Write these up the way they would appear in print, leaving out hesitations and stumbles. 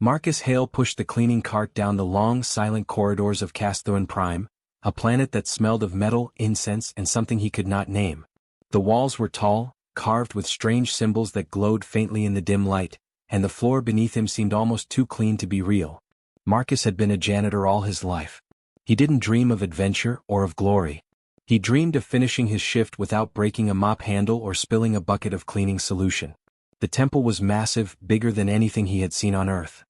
Marcus Hale pushed the cleaning cart down the long, silent corridors of Casthoan Prime, a planet that smelled of metal, incense, and something he could not name. The walls were tall, carved with strange symbols that glowed faintly in the dim light, and the floor beneath him seemed almost too clean to be real. Marcus had been a janitor all his life. He didn't dream of adventure or of glory. He dreamed of finishing his shift without breaking a mop handle or spilling a bucket of cleaning solution. The temple was massive, bigger than anything he had seen on Earth.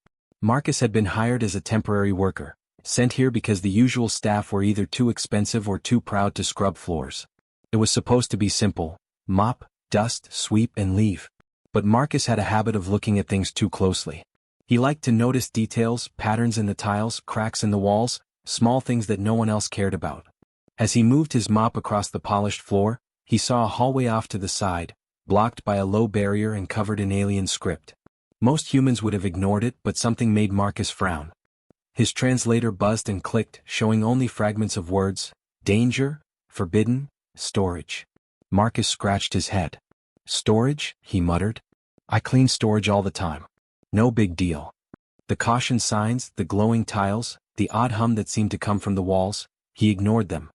Marcus had been hired as a temporary worker, sent here because the usual staff were either too expensive or too proud to scrub floors. It was supposed to be simple: mop, dust, sweep, and leave. But Marcus had a habit of looking at things too closely. He liked to notice details, patterns in the tiles, cracks in the walls, small things that no one else cared about. As he moved his mop across the polished floor, he saw a hallway off to the side, blocked by a low barrier and covered in alien script. Most humans would have ignored it, but something made Marcus frown. His translator buzzed and clicked, showing only fragments of words: danger, forbidden, storage. Marcus scratched his head. Storage, he muttered. I clean storage all the time. No big deal. The caution signs, the glowing tiles, the odd hum that seemed to come from the walls, he ignored them.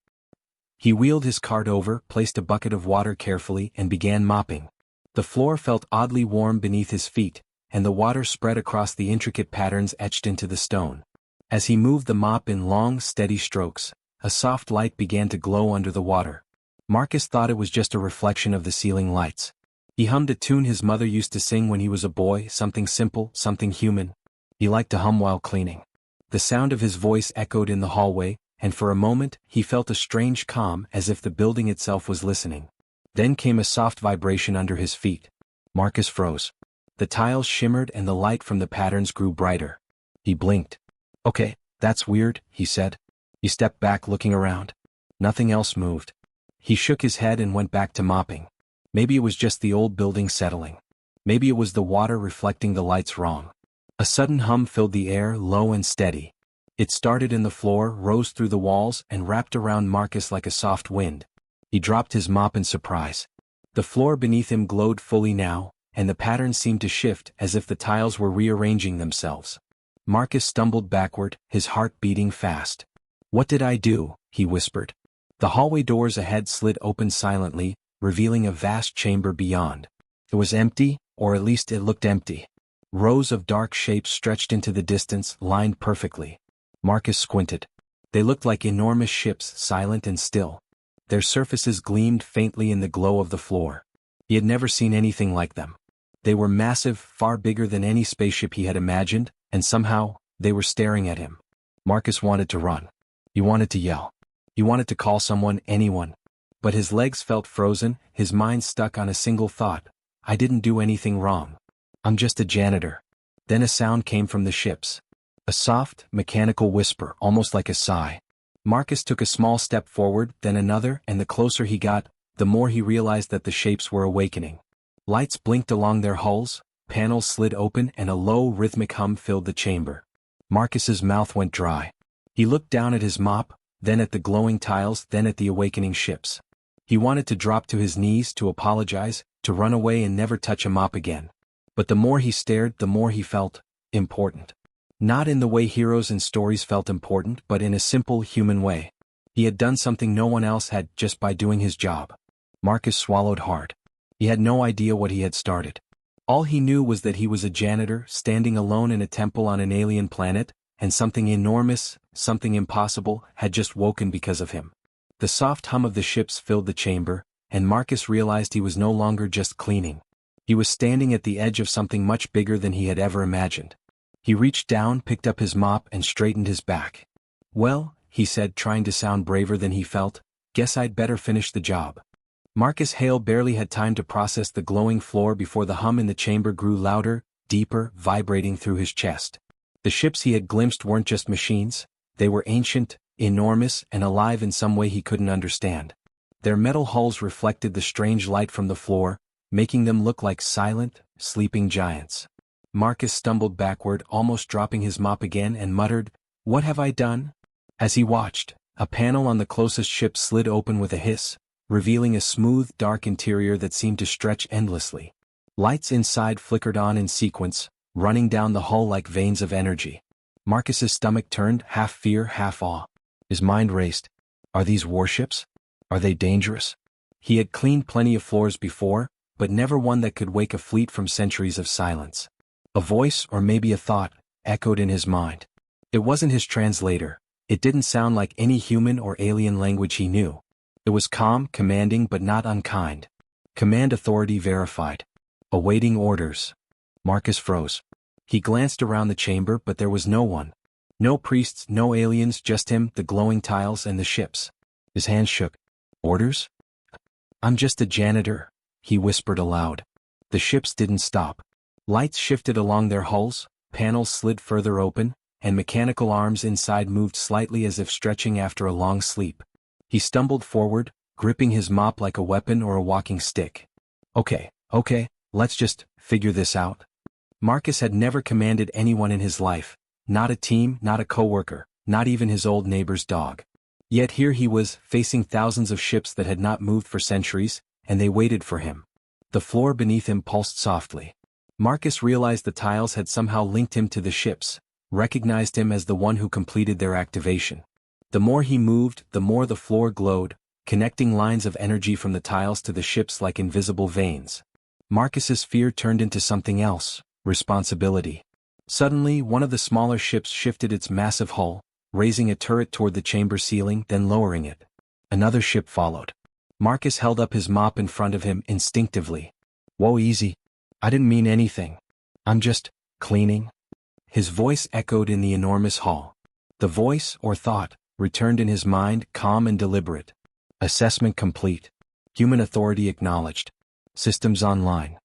He wheeled his cart over, placed a bucket of water carefully, and began mopping. The floor felt oddly warm beneath his feet, and the water spread across the intricate patterns etched into the stone. As he moved the mop in long, steady strokes, a soft light began to glow under the water. Marcus thought it was just a reflection of the ceiling lights. He hummed a tune his mother used to sing when he was a boy, something simple, something human. He liked to hum while cleaning. The sound of his voice echoed in the hallway, and for a moment, he felt a strange calm, as if the building itself was listening. Then came a soft vibration under his feet. Marcus froze. The tiles shimmered and the light from the patterns grew brighter. He blinked. Okay, that's weird, he said. He stepped back, looking around. Nothing else moved. He shook his head and went back to mopping. Maybe it was just the old building settling. Maybe it was the water reflecting the lights wrong. A sudden hum filled the air, low and steady. It started in the floor, rose through the walls, and wrapped around Marcus like a soft wind. He dropped his mop in surprise. The floor beneath him glowed fully now, and the patterns seemed to shift as if the tiles were rearranging themselves. Marcus stumbled backward, his heart beating fast. What did I do? He whispered. The hallway doors ahead slid open silently, revealing a vast chamber beyond. It was empty, or at least it looked empty. Rows of dark shapes stretched into the distance, lined perfectly. Marcus squinted. They looked like enormous ships, silent and still. Their surfaces gleamed faintly in the glow of the floor. He had never seen anything like them. They were massive, far bigger than any spaceship he had imagined, and somehow, they were staring at him. Marcus wanted to run. He wanted to yell. He wanted to call someone, anyone. But his legs felt frozen, his mind stuck on a single thought. I didn't do anything wrong. I'm just a janitor. Then a sound came from the ships. A soft, mechanical whisper, almost like a sigh. Marcus took a small step forward, then another, and the closer he got, the more he realized that the shapes were awakening. Lights blinked along their hulls, panels slid open, and a low, rhythmic hum filled the chamber. Marcus's mouth went dry. He looked down at his mop, then at the glowing tiles, then at the awakening ships. He wanted to drop to his knees, to apologize, to run away and never touch a mop again. But the more he stared, the more he felt important. Not in the way heroes in stories felt important, but in a simple, human way. He had done something no one else had, just by doing his job. Marcus swallowed hard. He had no idea what he had started. All he knew was that he was a janitor, standing alone in a temple on an alien planet, and something enormous, something impossible, had just woken because of him. The soft hum of the ships filled the chamber, and Marcus realized he was no longer just cleaning. He was standing at the edge of something much bigger than he had ever imagined. He reached down, picked up his mop, and straightened his back. Well, he said, trying to sound braver than he felt, guess I'd better finish the job. Marcus Hale barely had time to process the glowing floor before the hum in the chamber grew louder, deeper, vibrating through his chest. The ships he had glimpsed weren't just machines, they were ancient, enormous, and alive in some way he couldn't understand. Their metal hulls reflected the strange light from the floor, making them look like silent, sleeping giants. Marcus stumbled backward, almost dropping his mop again, and muttered, "What have I done?" As he watched, a panel on the closest ship slid open with a hiss, revealing a smooth, dark interior that seemed to stretch endlessly. Lights inside flickered on in sequence, running down the hull like veins of energy. Marcus's stomach turned, half fear, half awe. His mind raced. Are these warships? Are they dangerous? He had cleaned plenty of floors before, but never one that could wake a fleet from centuries of silence. A voice, or maybe a thought, echoed in his mind. It wasn't his translator. It didn't sound like any human or alien language he knew. It was calm, commanding but not unkind. Command authority verified. Awaiting orders. Marcus froze. He glanced around the chamber but there was no one. No priests, no aliens, just him, the glowing tiles and the ships. His hands shook. Orders? I'm just a janitor, he whispered aloud. The ships didn't stop. Lights shifted along their hulls, panels slid further open, and mechanical arms inside moved slightly as if stretching after a long sleep. He stumbled forward, gripping his mop like a weapon or a walking stick. Okay, let's just figure this out. Marcus had never commanded anyone in his life, not a team, not a coworker, not even his old neighbor's dog. Yet here he was, facing thousands of ships that had not moved for centuries, and they waited for him. The floor beneath him pulsed softly. Marcus realized the tiles had somehow linked him to the ships, recognized him as the one who completed their activation. The more he moved, the more the floor glowed, connecting lines of energy from the tiles to the ships like invisible veins. Marcus's fear turned into something else, responsibility. Suddenly, one of the smaller ships shifted its massive hull, raising a turret toward the chamber ceiling, then lowering it. Another ship followed. Marcus held up his mop in front of him instinctively. Whoa, easy. I didn't mean anything. I'm just cleaning. His voice echoed in the enormous hall. The voice, or thought, returned in his mind, calm and deliberate. Assessment complete. Human authority acknowledged. Systems online.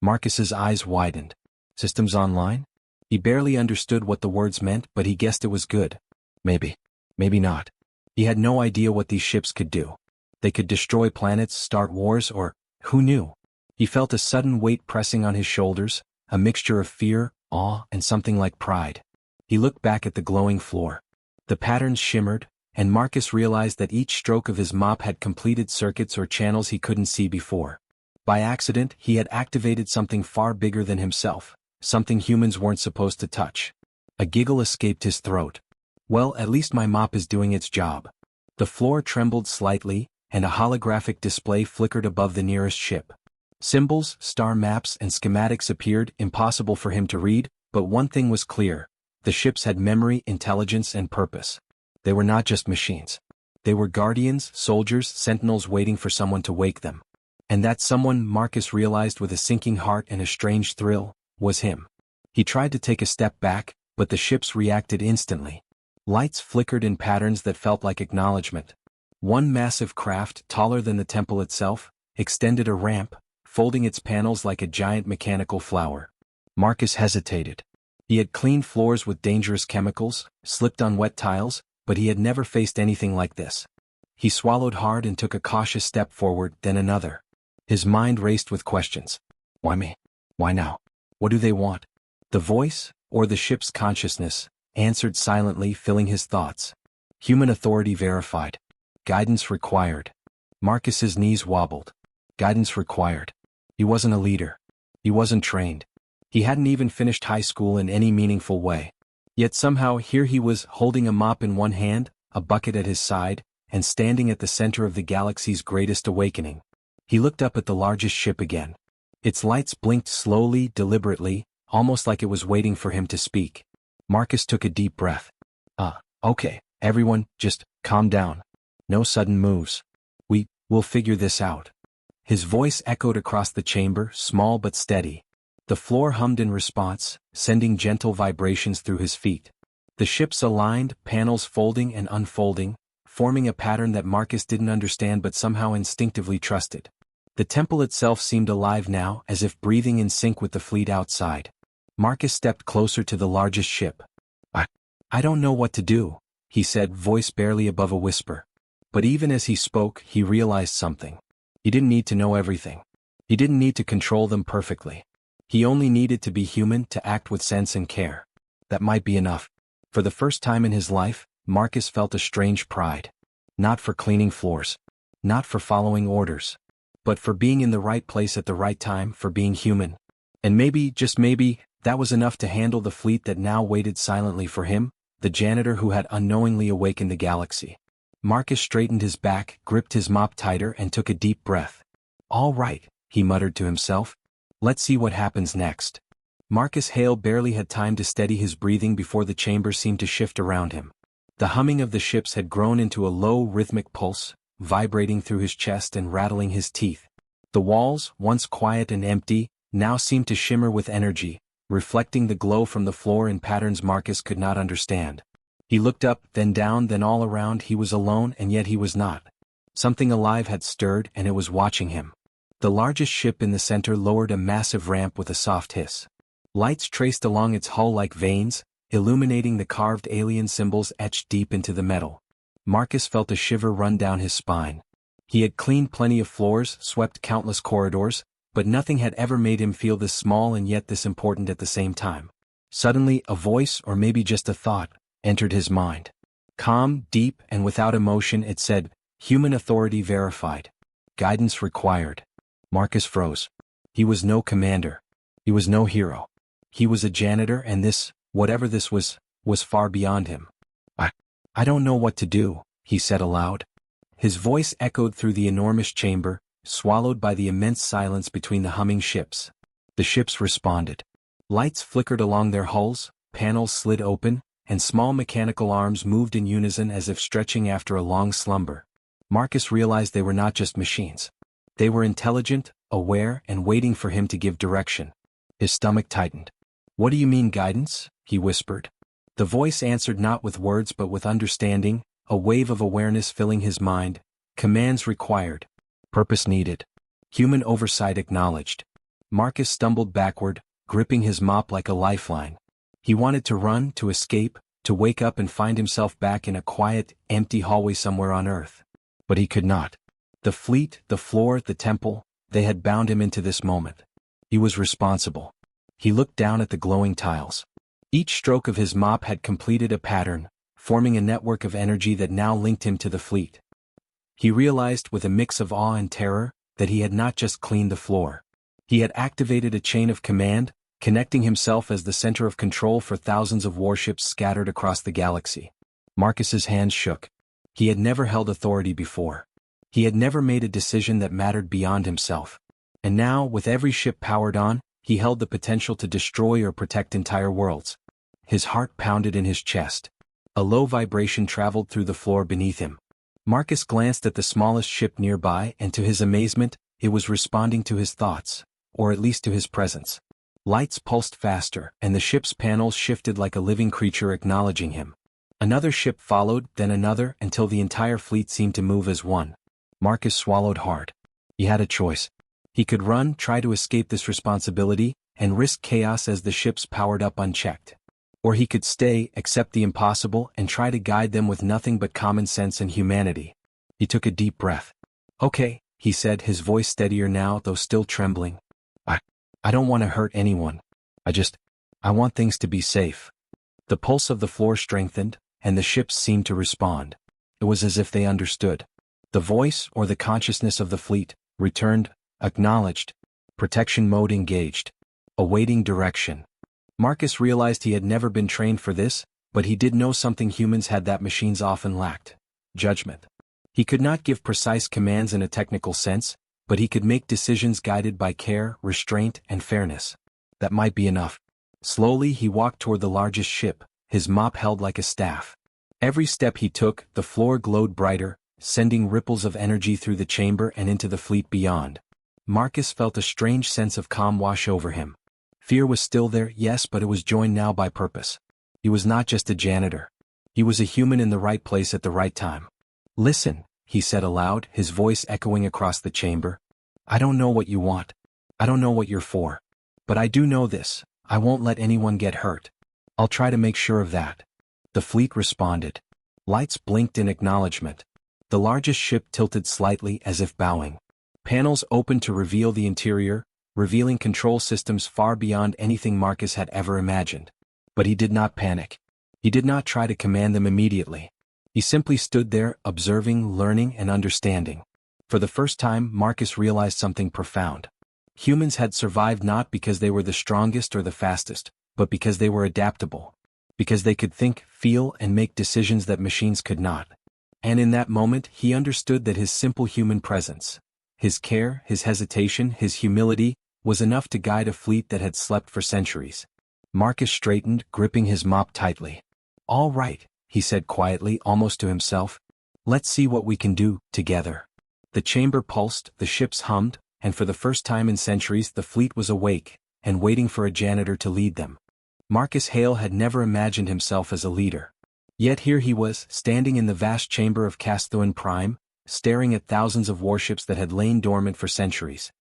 Marcus's eyes widened. Systems online? He barely understood what the words meant, but he guessed it was good. Maybe not. He had no idea what these ships could do. They could destroy planets, start wars, or who knew? He felt a sudden weight pressing on his shoulders, a mixture of fear, awe, and something like pride. He looked back at the glowing floor. The patterns shimmered, and Marcus realized that each stroke of his mop had completed circuits or channels he couldn't see before. By accident, he had activated something far bigger than himself, something humans weren't supposed to touch. A giggle escaped his throat. Well, at least my mop is doing its job. The floor trembled slightly, and a holographic display flickered above the nearest ship. Symbols, star maps, and schematics appeared, impossible for him to read, but one thing was clear. The ships had memory, intelligence, and purpose. They were not just machines. They were guardians, soldiers, sentinels waiting for someone to wake them. And that someone, Marcus realized with a sinking heart and a strange thrill, was him. He tried to take a step back, but the ships reacted instantly. Lights flickered in patterns that felt like acknowledgement. One massive craft, taller than the temple itself, extended a ramp, folding its panels like a giant mechanical flower. Marcus hesitated. He had cleaned floors with dangerous chemicals, slipped on wet tiles, but he had never faced anything like this. He swallowed hard and took a cautious step forward, then another. His mind raced with questions. Why me? Why now? What do they want? The voice, or the ship's consciousness, answered silently, filling his thoughts. Human authority verified. Guidance required. Marcus's knees wobbled. Guidance required. He wasn't a leader. He wasn't trained. He hadn't even finished high school in any meaningful way. Yet somehow here he was, holding a mop in one hand, a bucket at his side, and standing at the center of the galaxy's greatest awakening. He looked up at the largest ship again. Its lights blinked slowly, deliberately, almost like it was waiting for him to speak. Marcus took a deep breath. Okay, everyone, just calm down. No sudden moves. We'll figure this out. His voice echoed across the chamber, small but steady. The floor hummed in response, sending gentle vibrations through his feet. The ships aligned, panels folding and unfolding, forming a pattern that Marcus didn't understand but somehow instinctively trusted. The temple itself seemed alive now, as if breathing in sync with the fleet outside. Marcus stepped closer to the largest ship. I don't know what to do, he said, voice barely above a whisper. But even as he spoke, he realized something. He didn't need to know everything. He didn't need to control them perfectly. He only needed to be human, to act with sense and care. That might be enough. For the first time in his life, Marcus felt a strange pride. Not for cleaning floors. Not for following orders. But for being in the right place at the right time, for being human. And maybe, just maybe, That was enough to handle the fleet that now waited silently for him, the janitor who had unknowingly awakened the galaxy. Marcus straightened his back, gripped his mop tighter and took a deep breath. "All right," he muttered to himself. "Let's see what happens next." Marcus Hale barely had time to steady his breathing before the chamber seemed to shift around him. The humming of the ships had grown into a low rhythmic pulse, vibrating through his chest and rattling his teeth. The walls, once quiet and empty, now seemed to shimmer with energy, reflecting the glow from the floor in patterns Marcus could not understand. He looked up, then down, then all around. He was alone, and yet he was not. Something alive had stirred, and it was watching him. The largest ship in the center lowered a massive ramp with a soft hiss. Lights traced along its hull like veins, illuminating the carved alien symbols etched deep into the metal. Marcus felt a shiver run down his spine. He had cleaned plenty of floors, swept countless corridors, but nothing had ever made him feel this small and yet this important at the same time. Suddenly, a voice, or maybe just a thought, entered his mind. Calm, deep, and without emotion, it said, "Human authority verified. Guidance required." Marcus froze. He was no commander. He was no hero. He was a janitor, and this, whatever this was far beyond him. I don't know what to do," he said aloud. His voice echoed through the enormous chamber, swallowed by the immense silence between the humming ships. The ships responded. Lights flickered along their hulls, panels slid open, and small mechanical arms moved in unison as if stretching after a long slumber. Marcus realized they were not just machines. They were intelligent, aware, and waiting for him to give direction. His stomach tightened. "What do you mean guidance?" he whispered. The voice answered not with words but with understanding, a wave of awareness filling his mind. "Commands required. Purpose needed. Human oversight acknowledged." Marcus stumbled backward, gripping his mop like a lifeline. He wanted to run, to escape, to wake up and find himself back in a quiet, empty hallway somewhere on Earth. But he could not. The fleet, the floor, the temple, they had bound him into this moment. He was responsible. He looked down at the glowing tiles. Each stroke of his mop had completed a pattern, forming a network of energy that now linked him to the fleet. He realized with a mix of awe and terror that he had not just cleaned the floor. He had activated a chain of command, connecting himself as the center of control for thousands of warships scattered across the galaxy. Marcus's hands shook. He had never held authority before. He had never made a decision that mattered beyond himself. And now, with every ship powered on, he held the potential to destroy or protect entire worlds. His heart pounded in his chest. A low vibration traveled through the floor beneath him. Marcus glanced at the smallest ship nearby, and to his amazement, it was responding to his thoughts, or at least to his presence. Lights pulsed faster, and the ship's panels shifted like a living creature acknowledging him. Another ship followed, then another, until the entire fleet seemed to move as one. Marcus swallowed hard. He had a choice. He could run, try to escape this responsibility, and risk chaos as the ships powered up unchecked. Or he could stay, accept the impossible, and try to guide them with nothing but common sense and humanity. He took a deep breath. "Okay," he said, his voice steadier now, though still trembling. I don't want to hurt anyone. I want things to be safe." The pulse of the floor strengthened, and the ships seemed to respond. It was as if they understood. The voice, or the consciousness of the fleet, returned, acknowledged. Protection mode engaged. Awaiting direction. Marcus realized he had never been trained for this, but he did know something humans had that machines often lacked: judgment. He could not give precise commands in a technical sense, but he could make decisions guided by care, restraint, and fairness. That might be enough. Slowly he walked toward the largest ship, his mop held like a staff. Every step he took, the floor glowed brighter, sending ripples of energy through the chamber and into the fleet beyond. Marcus felt a strange sense of calm wash over him. Fear was still there, yes, but it was joined now by purpose. He was not just a janitor. He was a human in the right place at the right time. "Listen," he said aloud, his voice echoing across the chamber. "I don't know what you want. I don't know what you're for. But I do know this: I won't let anyone get hurt. I'll try to make sure of that." The fleet responded. Lights blinked in acknowledgement. The largest ship tilted slightly as if bowing. Panels opened to reveal the interior, revealing control systems far beyond anything Marcus had ever imagined. But he did not panic. He did not try to command them immediately. He simply stood there, observing, learning, and understanding. For the first time, Marcus realized something profound. Humans had survived not because they were the strongest or the fastest, but because they were adaptable. Because they could think, feel, and make decisions that machines could not. And in that moment he understood that his simple human presence, his care, his hesitation, his humility, was enough to guide a fleet that had slept for centuries. Marcus straightened, gripping his mop tightly. "All right," he said quietly, almost to himself. "Let's see what we can do, together." The chamber pulsed, the ships hummed, and for the first time in centuries the fleet was awake, and waiting for a janitor to lead them. Marcus Hale had never imagined himself as a leader. Yet here he was, standing in the vast chamber of Casthoan Prime, staring at thousands of warships that had lain dormant for centuries.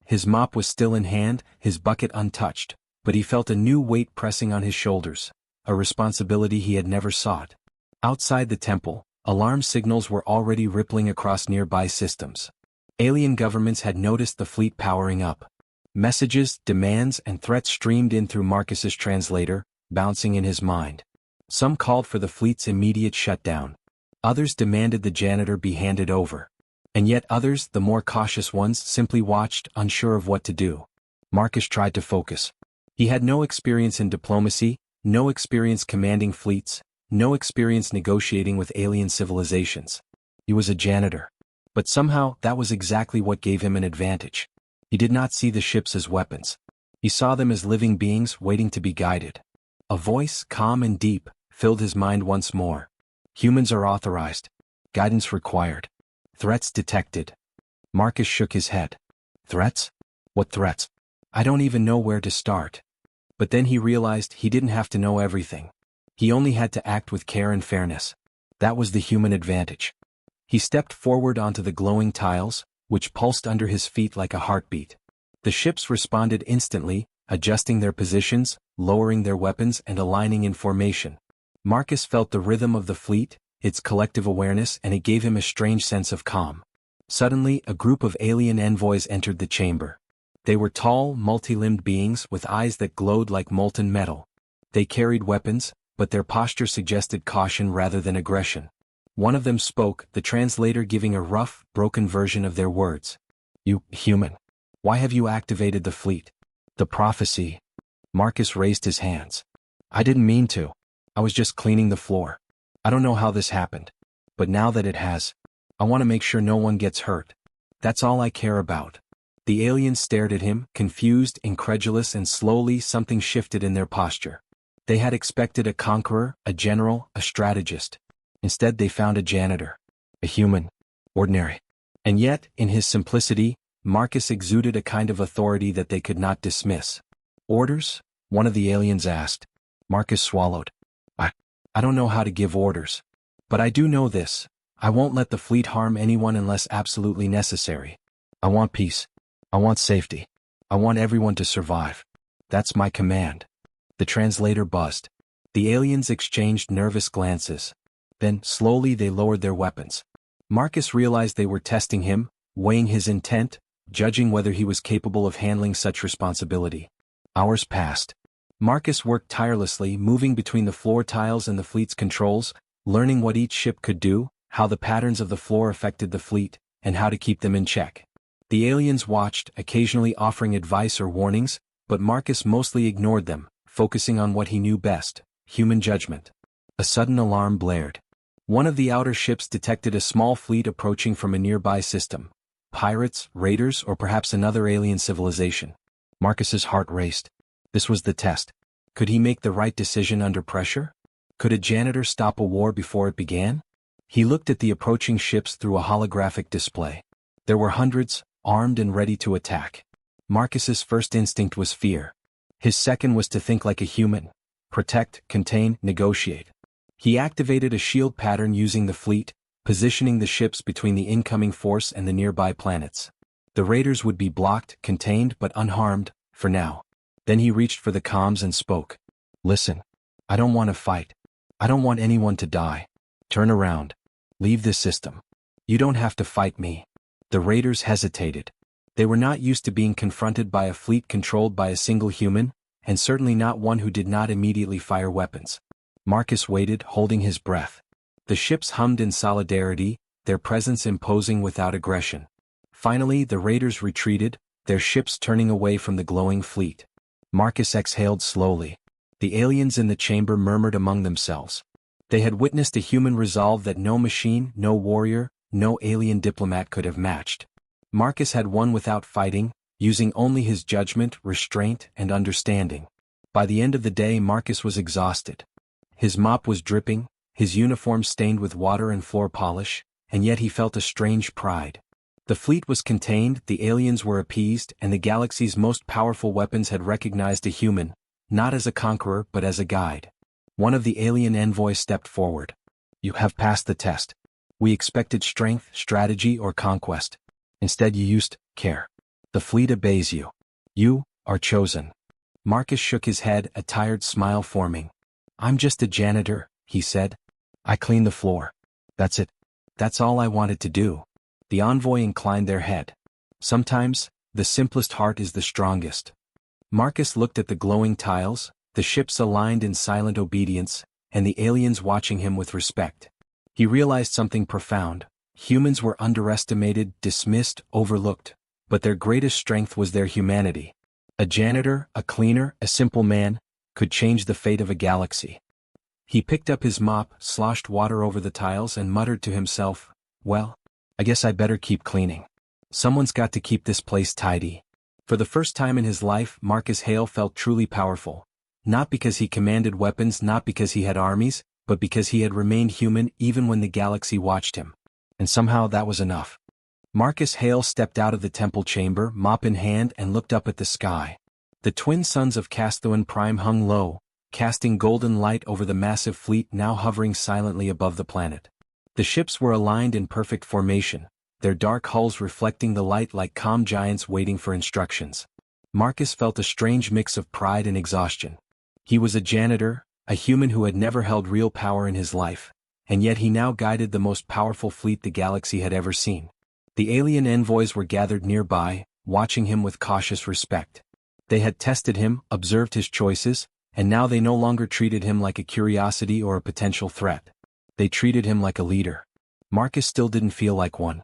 His mop was still in hand, his bucket untouched, but he felt a new weight pressing on his shoulders, a responsibility he had never sought. Outside the temple, alarm signals were already rippling across nearby systems. Alien governments had noticed the fleet powering up. Messages, demands, and threats streamed in through Marcus's translator, bouncing in his mind. Some called for the fleet's immediate shutdown. Others demanded the janitor be handed over. And yet others, the more cautious ones, simply watched, unsure of what to do. Marcus tried to focus. He had no experience in diplomacy, no experience commanding fleets, no experience negotiating with alien civilizations. He was a janitor. But somehow, that was exactly what gave him an advantage. He did not see the ships as weapons. He saw them as living beings waiting to be guided. A voice, calm and deep, filled his mind once more. Humans are authorized. Guidance required. Threats detected. Marcus shook his head. Threats? What threats? I don't even know where to start. But then he realized he didn't have to know everything. He only had to act with care and fairness. That was the human advantage. He stepped forward onto the glowing tiles, which pulsed under his feet like a heartbeat. The ships responded instantly, adjusting their positions, lowering their weapons, and aligning in formation. Marcus felt the rhythm of the fleet, its collective awareness, and it gave him a strange sense of calm. Suddenly, a group of alien envoys entered the chamber. They were tall, multi-limbed beings with eyes that glowed like molten metal. They carried weapons, but their posture suggested caution rather than aggression. One of them spoke, the translator giving a rough, broken version of their words. "You, human. Why have you activated the fleet?" "The prophecy." Marcus raised his hands. "I didn't mean to. I was just cleaning the floor. I don't know how this happened. But now that it has, I want to make sure no one gets hurt. That's all I care about." The aliens stared at him, confused, incredulous, and slowly something shifted in their posture. They had expected a conqueror, a general, a strategist. Instead they found a janitor. A human. Ordinary. And yet, in his simplicity, Marcus exuded a kind of authority that they could not dismiss. "Orders?" one of the aliens asked. Marcus swallowed. I don't know how to give orders. But I do know this. I won't let the fleet harm anyone unless absolutely necessary. I want peace. I want safety. I want everyone to survive. That's my command." The translator buzzed. The aliens exchanged nervous glances. Then, slowly they lowered their weapons. Marcus realized they were testing him, weighing his intent, judging whether he was capable of handling such responsibility. Hours passed. Marcus worked tirelessly, moving between the floor tiles and the fleet's controls, learning what each ship could do, how the patterns of the floor affected the fleet, and how to keep them in check. The aliens watched, occasionally offering advice or warnings, but Marcus mostly ignored them, focusing on what he knew best, human judgment. A sudden alarm blared. One of the outer ships detected a small fleet approaching from a nearby system. Pirates, raiders, or perhaps another alien civilization. Marcus's heart raced. This was the test. Could he make the right decision under pressure? Could a janitor stop a war before it began? He looked at the approaching ships through a holographic display. There were hundreds, armed and ready to attack. Marcus's first instinct was fear. His second was to think like a human. Protect, contain, negotiate. He activated a shield pattern using the fleet, positioning the ships between the incoming force and the nearby planets. The raiders would be blocked, contained, but unharmed, for now. Then he reached for the comms and spoke. "Listen. I don't want to fight. I don't want anyone to die. Turn around. Leave this system. You don't have to fight me." The raiders hesitated. They were not used to being confronted by a fleet controlled by a single human, and certainly not one who did not immediately fire weapons. Marcus waited, holding his breath. The ships hummed in solidarity, their presence imposing without aggression. Finally, the raiders retreated, their ships turning away from the glowing fleet. Marcus exhaled slowly. The aliens in the chamber murmured among themselves. They had witnessed a human resolve that no machine, no warrior, no alien diplomat could have matched. Marcus had won without fighting, using only his judgment, restraint, and understanding. By the end of the day, Marcus was exhausted. His mop was dripping, his uniform stained with water and floor polish, and yet he felt a strange pride. The fleet was contained, the aliens were appeased, and the galaxy's most powerful weapons had recognized a human, not as a conqueror but as a guide. One of the alien envoys stepped forward. "You have passed the test. We expected strength, strategy, or conquest. Instead you used care. The fleet obeys you. You are chosen." Marcus shook his head, a tired smile forming. "I'm just a janitor," he said. "I clean the floor. That's it. That's all I wanted to do." The envoy inclined their head. "Sometimes, the simplest heart is the strongest." Marcus looked at the glowing tiles, the ships aligned in silent obedience, and the aliens watching him with respect. He realized something profound. Humans were underestimated, dismissed, overlooked, but their greatest strength was their humanity. A janitor, a cleaner, a simple man, could change the fate of a galaxy. He picked up his mop, sloshed water over the tiles and muttered to himself, "Well, I guess I better keep cleaning. Someone's got to keep this place tidy." For the first time in his life, Marcus Hale felt truly powerful. Not because he commanded weapons, not because he had armies, but because he had remained human even when the galaxy watched him. And somehow that was enough. Marcus Hale stepped out of the temple chamber, mop in hand, and looked up at the sky. The twin suns of Casthoan Prime hung low, casting golden light over the massive fleet now hovering silently above the planet. The ships were aligned in perfect formation, their dark hulls reflecting the light like calm giants waiting for instructions. Marcus felt a strange mix of pride and exhaustion. He was a janitor, a human who had never held real power in his life, and yet he now guided the most powerful fleet the galaxy had ever seen. The alien envoys were gathered nearby, watching him with cautious respect. They had tested him, observed his choices, and now they no longer treated him like a curiosity or a potential threat. They treated him like a leader. Marcus still didn't feel like one.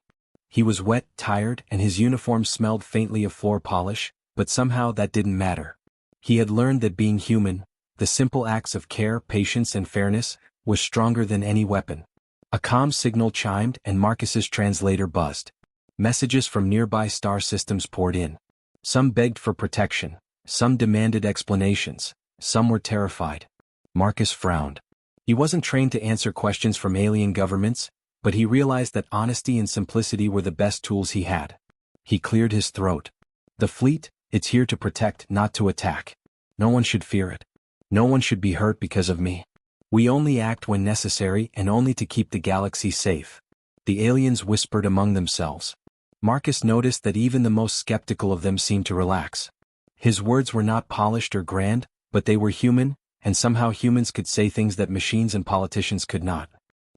He was wet, tired, and his uniform smelled faintly of floor polish, but somehow that didn't matter. He had learned that being human, the simple acts of care, patience, and fairness, was stronger than any weapon. A comm signal chimed and Marcus's translator buzzed. Messages from nearby star systems poured in. Some begged for protection, some demanded explanations, some were terrified. Marcus frowned. He wasn't trained to answer questions from alien governments, but he realized that honesty and simplicity were the best tools he had. He cleared his throat. "The fleet, it's here to protect, not to attack. No one should fear it. No one should be hurt because of me. We only act when necessary and only to keep the galaxy safe." The aliens whispered among themselves. Marcus noticed that even the most skeptical of them seemed to relax. His words were not polished or grand, but they were human, and somehow humans could say things that machines and politicians could not.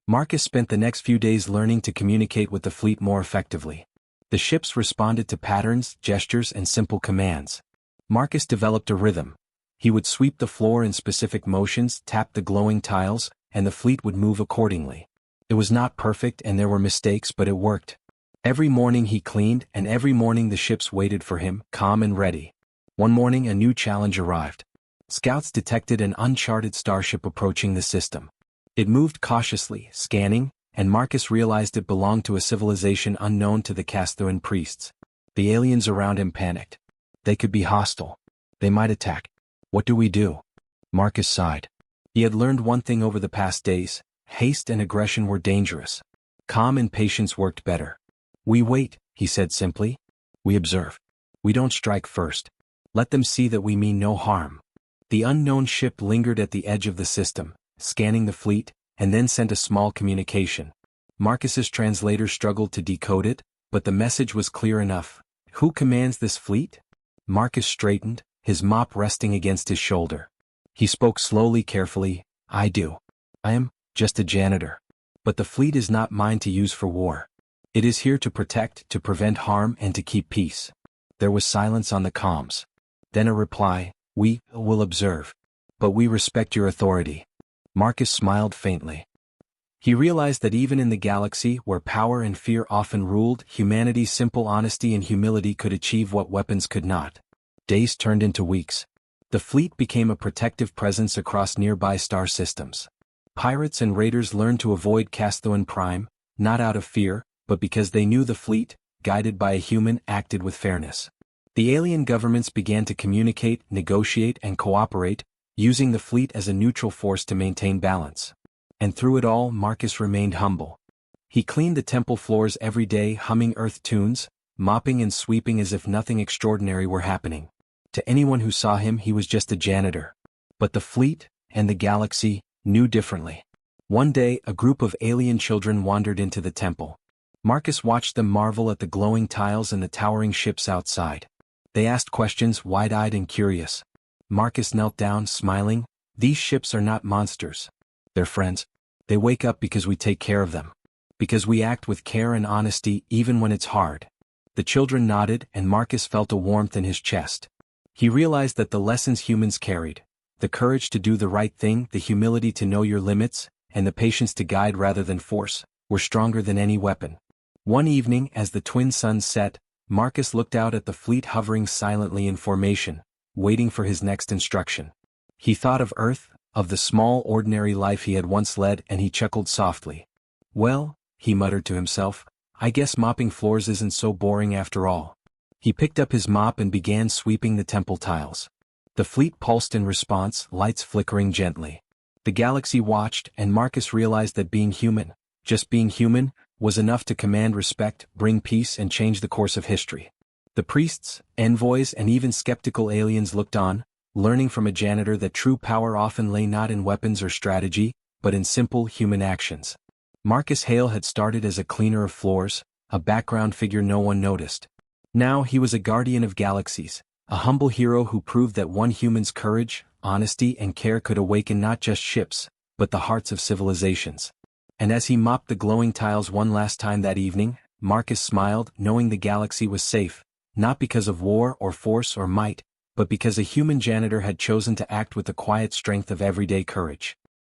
Marcus spent the next few days learning to communicate with the fleet more effectively. The ships responded to patterns, gestures, and simple commands. Marcus developed a rhythm. He would sweep the floor in specific motions, tap the glowing tiles, and the fleet would move accordingly. It was not perfect and there were mistakes, but it worked. Every morning he cleaned, and every morning the ships waited for him, calm and ready. One morning a new challenge arrived. Scouts detected an uncharted starship approaching the system. It moved cautiously, scanning, and Marcus realized it belonged to a civilization unknown to the Casthoan priests. The aliens around him panicked. They could be hostile. They might attack. What do we do? Marcus sighed. He had learned one thing over the past days: haste and aggression were dangerous. Calm and patience worked better. "We wait," he said simply. "We observe. We don't strike first. Let them see that we mean no harm." The unknown ship lingered at the edge of the system, scanning the fleet, and then sent a small communication. Marcus's translator struggled to decode it, but the message was clear enough. "Who commands this fleet?" Marcus straightened, his mop resting against his shoulder. He spoke slowly, carefully. "I do. I am just a janitor. But the fleet is not mine to use for war. It is here to protect, to prevent harm, and to keep peace." There was silence on the comms. Then a reply: "We will observe. But we respect your authority." Marcus smiled faintly. He realized that even in the galaxy where power and fear often ruled, humanity's simple honesty and humility could achieve what weapons could not. Days turned into weeks. The fleet became a protective presence across nearby star systems. Pirates and raiders learned to avoid Casthoan Prime, not out of fear, but because they knew the fleet, guided by a human, acted with fairness. The alien governments began to communicate, negotiate, and cooperate, using the fleet as a neutral force to maintain balance. And through it all, Marcus remained humble. He cleaned the temple floors every day, humming Earth tunes, mopping and sweeping as if nothing extraordinary were happening. To anyone who saw him, he was just a janitor. But the fleet, and the galaxy, knew differently. One day, a group of alien children wandered into the temple. Marcus watched them marvel at the glowing tiles and the towering ships outside. They asked questions, wide-eyed and curious. Marcus knelt down, smiling. These ships are not monsters. They're friends. They wake up because we take care of them. Because we act with care and honesty even when it's hard. The children nodded, and Marcus felt a warmth in his chest. He realized that the lessons humans carried, the courage to do the right thing, the humility to know your limits, and the patience to guide rather than force, were stronger than any weapon. One evening, as the twin suns set, Marcus looked out at the fleet hovering silently in formation, waiting for his next instruction. He thought of Earth, of the small ordinary life he had once led, and he chuckled softly. Well, he muttered to himself, I guess mopping floors isn't so boring after all. He picked up his mop and began sweeping the temple tiles. The fleet pulsed in response, lights flickering gently. The galaxy watched, and Marcus realized that being human, just being human, was enough to command respect, bring peace, and change the course of history. The priests, envoys, and even skeptical aliens looked on, learning from a janitor that true power often lay not in weapons or strategy, but in simple human actions. Marcus Hale had started as a cleaner of floors, a background figure no one noticed. Now he was a guardian of galaxies, a humble hero who proved that one human's courage, honesty, and care could awaken not just ships, but the hearts of civilizations. And as he mopped the glowing tiles one last time that evening, Marcus smiled, knowing the galaxy was safe, not because of war or force or might, but because a human janitor had chosen to act with the quiet strength of everyday courage.